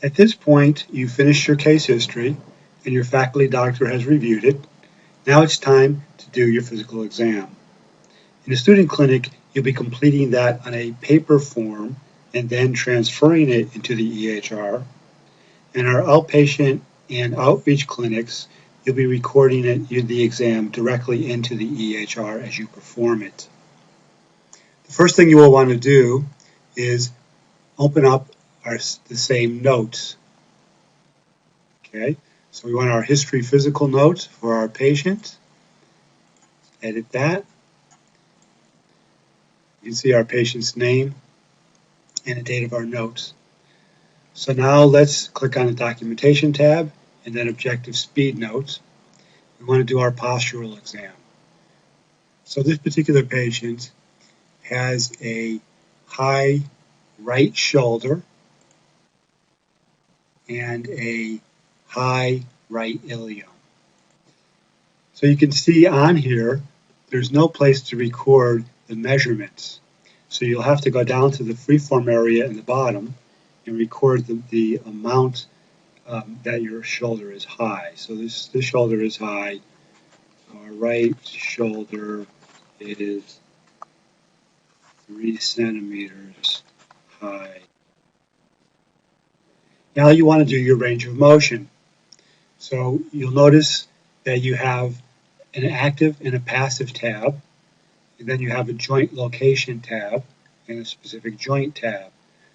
At this point, you've finished your case history and your faculty doctor has reviewed it. Now it's time to do your physical exam. In a student clinic, you'll be completing that on a paper form and then transferring it into the EHR. In our outpatient and outreach clinics, you'll be recording the exam directly into the EHR as you perform it. The first thing you will want to do is open up the same notes. Okay, so we want our history physical notes for our patient. Edit that. You can see our patient's name and the date of our notes. So now let's click on the documentation tab and then objective speed notes. We want to do our postural exam. So this particular patient has a high right shoulder and a high right ilium. So you can see on here, there's no place to record the measurements. So you'll have to go down to the freeform area in the bottom and record the amount that your shoulder is high. So this shoulder is high. Our right shoulder is 3 centimeters high. Now you want to do your range of motion. So you'll notice that you have an active and a passive tab, and then you have a joint location tab and a specific joint tab.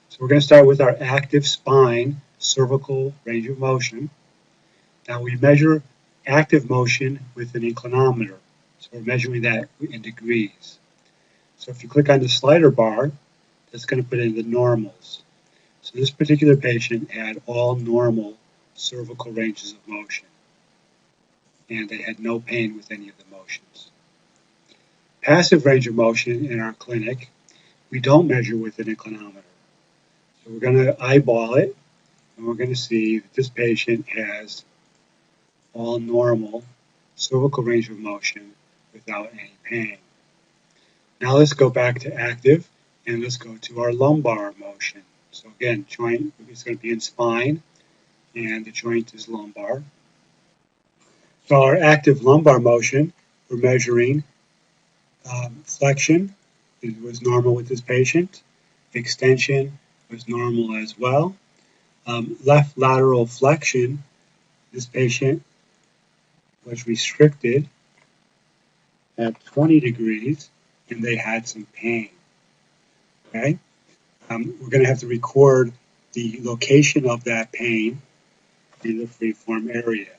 So we're going to start with our active spine cervical range of motion. Now we measure active motion with an inclinometer. So we're measuring that in degrees. So if you click on the slider bar, that's going to put in the normals. So this particular patient had all normal cervical ranges of motion, and they had no pain with any of the motions. Passive range of motion in our clinic, we don't measure with an inclinometer. So we're going to eyeball it, and we're going to see that this patient has all normal cervical range of motion without any pain. Now let's go back to active, and let's go to our lumbar motion. So again, joint is going to be in spine, and the joint is lumbar. So our active lumbar motion, we're measuring flexion. It was normal with this patient. Extension was normal as well. Left lateral flexion, this patient was restricted at 20 degrees, and they had some pain. Okay, we're going to have to record the location of that pain in the freeform area.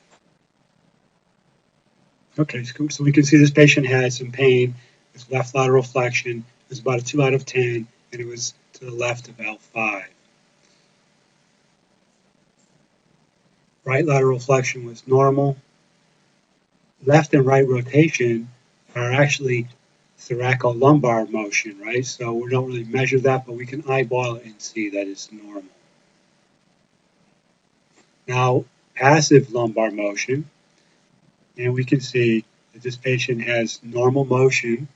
Okay, so we can see this patient had some pain with left lateral flexion. It was about a 2 out of 10, and it was to the left of L5. Right lateral flexion was normal. Left and right rotation are actually thoracolumbar motion, right? So we don't really measure that, but we can eyeball it and see that it's normal. Now, passive lumbar motion, and we can see that this patient has normal motion.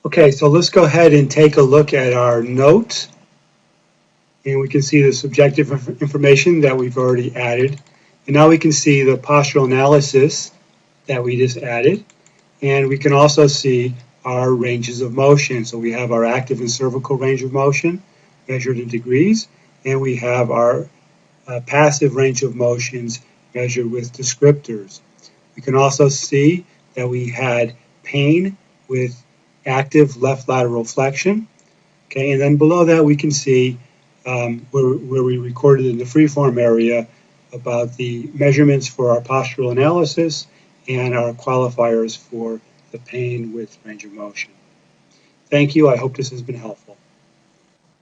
Okay, so let's go ahead and take a look at our notes, and we can see the subjective information that we've already added. And now we can see the postural analysis that we just added, and we can also see our ranges of motion. So we have our active and cervical range of motion measured in degrees, and we have our passive range of motions measured with descriptors. We can also see that we had pain with active left lateral flexion. Okay, and then below that we can see where we recorded in the freeform area about the measurements for our postural analysis and our qualifiers for the pain with range of motion. Thank you. I hope this has been helpful.